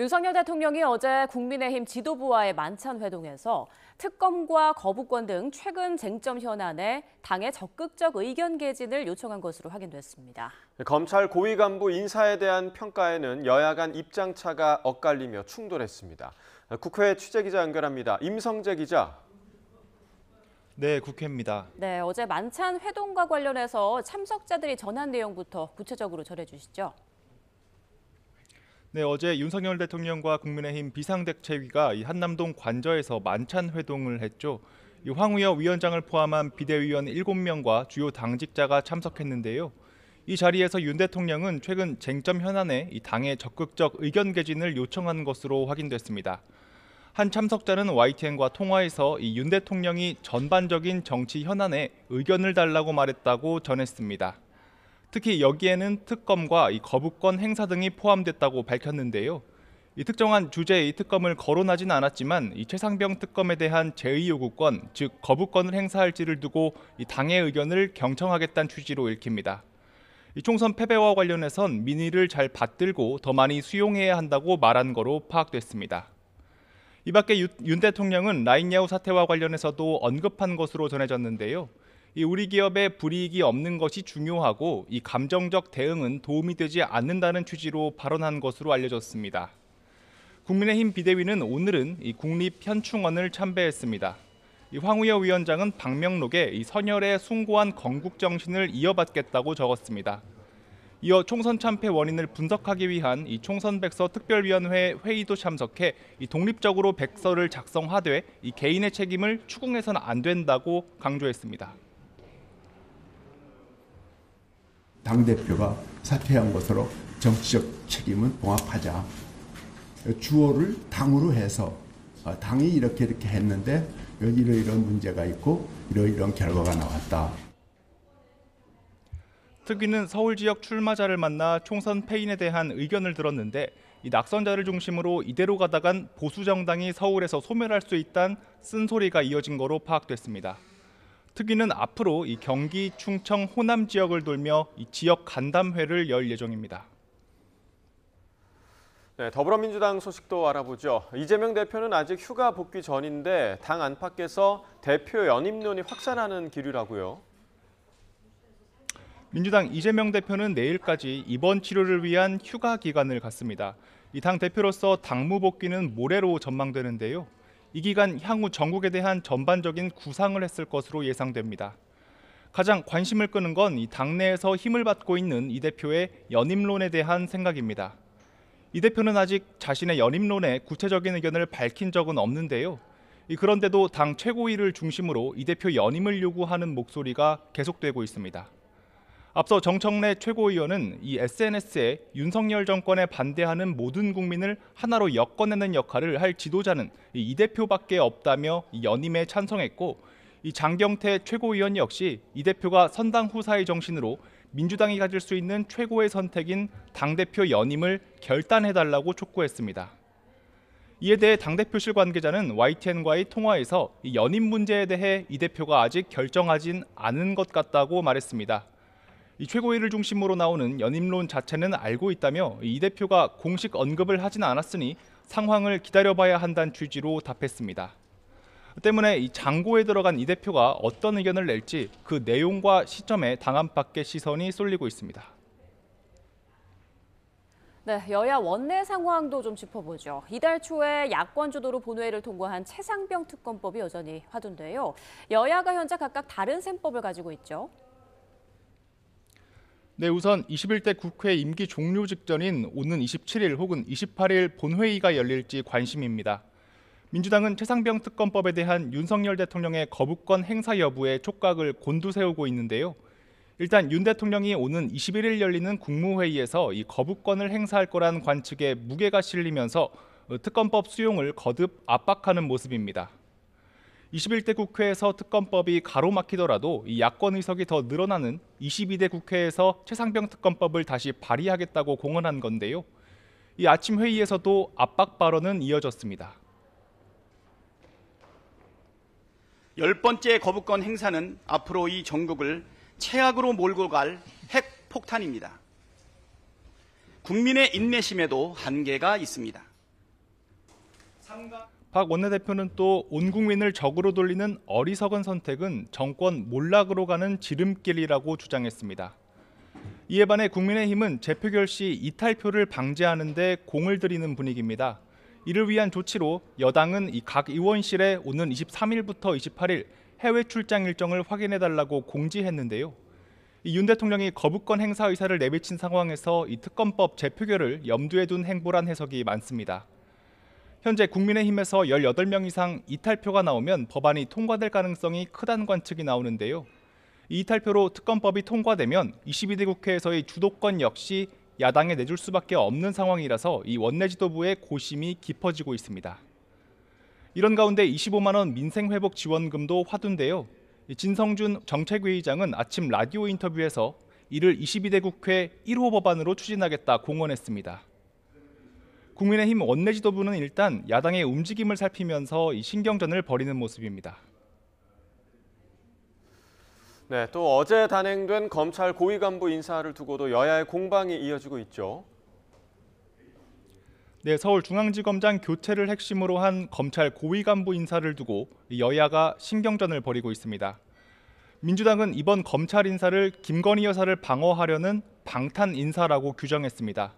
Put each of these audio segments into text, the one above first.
윤석열 대통령이 어제 국민의힘 지도부와의 만찬 회동에서 특검과 거부권 등 최근 쟁점 현안에 당의 적극적 의견 개진을 요청한 것으로 확인됐습니다. 검찰 고위 간부 인사에 대한 평가에는 여야 간 입장차가 엇갈리며 충돌했습니다. 국회 취재기자 연결합니다. 임성재 기자. 네, 국회입니다. 네, 어제 만찬 회동과 관련해서 참석자들이 전한 내용부터 구체적으로 전해주시죠. 네, 어제 윤석열 대통령과 국민의힘 비상대책위가 한남동 관저에서 만찬 회동을 했죠. 황우여 위원장을 포함한 비대위원 7명과 주요 당직자가 참석했는데요. 이 자리에서 윤 대통령은 최근 쟁점 현안에 당의 적극적 의견 개진을 요청한 것으로 확인됐습니다. 한 참석자는 YTN과 통화에서 윤 대통령이 전반적인 정치 현안에 의견을 달라고 말했다고 전했습니다. 특히 여기에는 특검과 거부권 행사 등이 포함됐다고 밝혔는데요. 특정한 주제의 특검을 거론하진 않았지만 최상병 특검에 대한 제의 요구권, 즉 거부권을 행사할지를 두고 당의 의견을 경청하겠다는 취지로 읽힙니다. 총선 패배와 관련해선 민의를 잘 받들고 더 많이 수용해야 한다고 말한 거로 파악됐습니다. 이 밖에 윤 대통령은 라인야후 사태와 관련해서도 언급한 것으로 전해졌는데요. 우리 기업에 불이익이 없는 것이 중요하고 이 감정적 대응은 도움이 되지 않는다는 취지로 발언한 것으로 알려졌습니다. 국민의힘 비대위는 오늘은 국립현충원을 참배했습니다. 황우여 위원장은 방명록에 선열의 숭고한 건국 정신을 이어받겠다고 적었습니다. 이어 총선 참패 원인을 분석하기 위한 총선 백서 특별위원회 회의도 참석해 독립적으로 백서를 작성하되 개인의 책임을 추궁해서는 안 된다고 강조했습니다. 당대표가 사퇴한 것으로 정치적 책임은 봉합하자. 주어를 당으로 해서 당이 이렇게 했는데 이런 문제가 있고 이런 결과가 나왔다. 특위는 서울 지역 출마자를 만나 총선 패인에 대한 의견을 들었는데 낙선자를 중심으로 이대로 가다간 보수 정당이 서울에서 소멸할 수 있다는 쓴소리가 이어진 거로 파악됐습니다. 특위는 앞으로 경기, 충청, 호남 지역을 돌며 지역 간담회를 열 예정입니다. 네, 더불어민주당 소식도 알아보죠. 이재명 대표는 아직 휴가 복귀 전인데 당 안팎에서 대표 연임론이 확산하는 기류라고요. 민주당 이재명 대표는 내일까지 입원 치료를 위한 휴가 기간을 갖습니다. 당 대표로서 당무 복귀는 모레로 전망되는데요. 이 기간 향후 전국에 대한 전반적인 구상을 했을 것으로 예상됩니다. 가장 관심을 끄는 건 당내에서 힘을 받고 있는 이 대표의 연임론에 대한 생각입니다. 이 대표는 아직 자신의 연임론에 구체적인 의견을 밝힌 적은 없는데요. 그런데도 당 최고위를 중심으로 이 대표 연임을 요구하는 목소리가 계속되고 있습니다. 앞서 정청래 최고위원은 SNS에 윤석열 정권에 반대하는 모든 국민을 하나로 엮어내는 역할을 할 지도자는 이 대표밖에 없다며 연임에 찬성했고, 장경태 최고위원 역시 이 대표가 선당 후사의 정신으로 민주당이 가질 수 있는 최고의 선택인 당대표 연임을 결단해달라고 촉구했습니다. 이에 대해 당대표실 관계자는 YTN과의 통화에서 연임 문제에 대해 이 대표가 아직 결정하진 않은 것 같다고 말했습니다. 최고위를 중심으로 나오는 연임론 자체는 알고 있다며 이 대표가 공식 언급을 하진 않았으니 상황을 기다려봐야 한다는 취지로 답했습니다. 때문에 장고에 들어간 이 대표가 어떤 의견을 낼지 그 내용과 시점에 당 안팎의 시선이 쏠리고 있습니다. 네, 여야 원내 상황도 좀 짚어보죠. 이달 초에 야권 주도로 본회의를 통과한 최상병 특검법이 여전히 화두인데요. 여야가 현재 각각 다른 셈법을 가지고 있죠. 네, 우선 21대 국회 임기 종료 직전인 오는 27일 혹은 28일 본회의가 열릴지 관심입니다. 민주당은 최상병 특검법에 대한 윤석열 대통령의 거부권 행사 여부에 촉각을 곤두세우고 있는데요. 일단 윤 대통령이 오는 21일 열리는 국무회의에서 이 거부권을 행사할 거란 관측에 무게가 실리면서 특검법 수용을 거듭 압박하는 모습입니다. 21대 국회에서 특검법이 가로막히더라도 이 야권 의석이 더 늘어나는 22대 국회에서 최상병 특검법을 다시 발의하겠다고 공언한 건데요. 이 아침 회의에서도 압박 발언은 이어졌습니다. 10번째 거부권 행사는 앞으로 이 전국을 최악으로 몰고 갈 핵폭탄입니다. 국민의 인내심에도 한계가 있습니다. 박 원내대표는 또 온 국민을 적으로 돌리는 어리석은 선택은 정권 몰락으로 가는 지름길이라고 주장했습니다. 이에 반해 국민의힘은 재표결 시 이탈표를 방지하는 데 공을 들이는 분위기입니다. 이를 위한 조치로 여당은 각 의원실에 오는 23일부터 28일 해외 출장 일정을 확인해달라고 공지했는데요. 윤 대통령이 거부권 행사 의사를 내비친 상황에서 이 특검법 재표결을 염두에 둔 행보란 해석이 많습니다. 현재 국민의힘에서 18명 이상 이탈표가 나오면 법안이 통과될 가능성이 크다는 관측이 나오는데요. 이 이탈표로 특검법이 통과되면 22대 국회에서의 주도권 역시 야당에 내줄 수밖에 없는 상황이라서 이 원내 지도부의 고심이 깊어지고 있습니다. 이런 가운데 25만 원 민생회복 지원금도 화두인데요. 진성준 정책위의장은 아침 라디오 인터뷰에서 이를 22대 국회 1호 법안으로 추진하겠다 공언했습니다. 국민의힘 원내 지도부는 일단 야당의 움직임을 살피면서 이 신경전을 벌이는 모습입니다. 네, 또 어제 단행된 검찰 고위 간부 인사를 두고도 여야의 공방이 이어지고 있죠. 네, 서울중앙지검장 교체를 핵심으로 한 검찰 고위 간부 인사를 두고 여야가 신경전을 벌이고 있습니다. 민주당은 이번 검찰 인사를 김건희 여사를 방어하려는 방탄 인사라고 규정했습니다.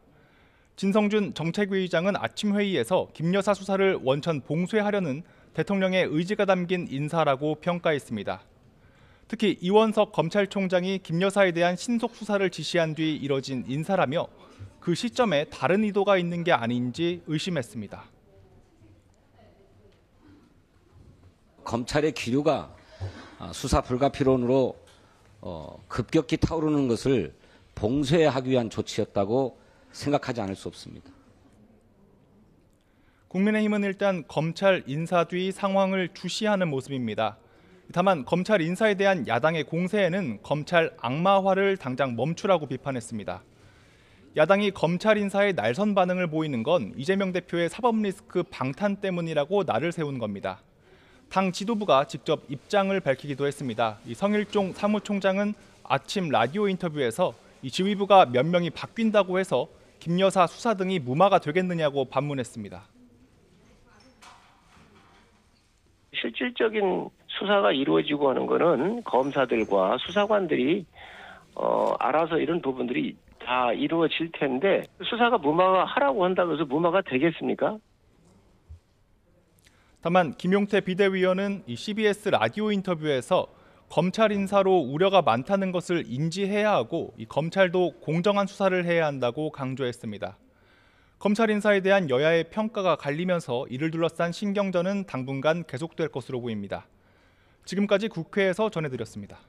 진성준 정책위의장은 아침 회의에서 김 여사 수사를 원천 봉쇄하려는 대통령의 의지가 담긴 인사라고 평가했습니다. 특히 이원석 검찰총장이 김 여사에 대한 신속 수사를 지시한 뒤 이뤄진 인사라며 그 시점에 다른 의도가 있는 게 아닌지 의심했습니다. 검찰의 기류가 수사 불가피론으로 급격히 타오르는 것을 봉쇄하기 위한 조치였다고 생각하지 않을 수 없습니다. 국민의힘은 일단 검찰 인사 뒤 상황을 주시하는 모습입니다. 다만 검찰 인사에 대한 야당의 공세에는 검찰 악마화를 당장 멈추라고 비판했습니다. 야당이 검찰 인사에 날선 반응을 보이는 건 이재명 대표의 사법 리스크 방탄 때문이라고 날을 세운 겁니다. 당 지도부가 직접 입장을 밝히기도 했습니다. 이 성일종 사무총장은 아침 라디오 인터뷰에서 이 지휘부가 몇 명이 바뀐다고 해서 김 여사 수사 등이 무마가 되겠느냐고 반문했습니다. 실질적인 수사가 이루어지고 하는 거는 검사들과 수사관들이 알아서 이런 부분들이 다 이루어질 텐데 수사가 무마하라고 한다고 해서 무마가 되겠습니까? 다만 김용태 비대위원은 이 CBS 라디오 인터뷰에서 검찰 인사로 우려가 많다는 것을 인지해야 하고 이 검찰도 공정한 수사를 해야 한다고 강조했습니다. 검찰 인사에 대한 여야의 평가가 갈리면서 이를 둘러싼 신경전은 당분간 계속될 것으로 보입니다. 지금까지 국회에서 전해드렸습니다.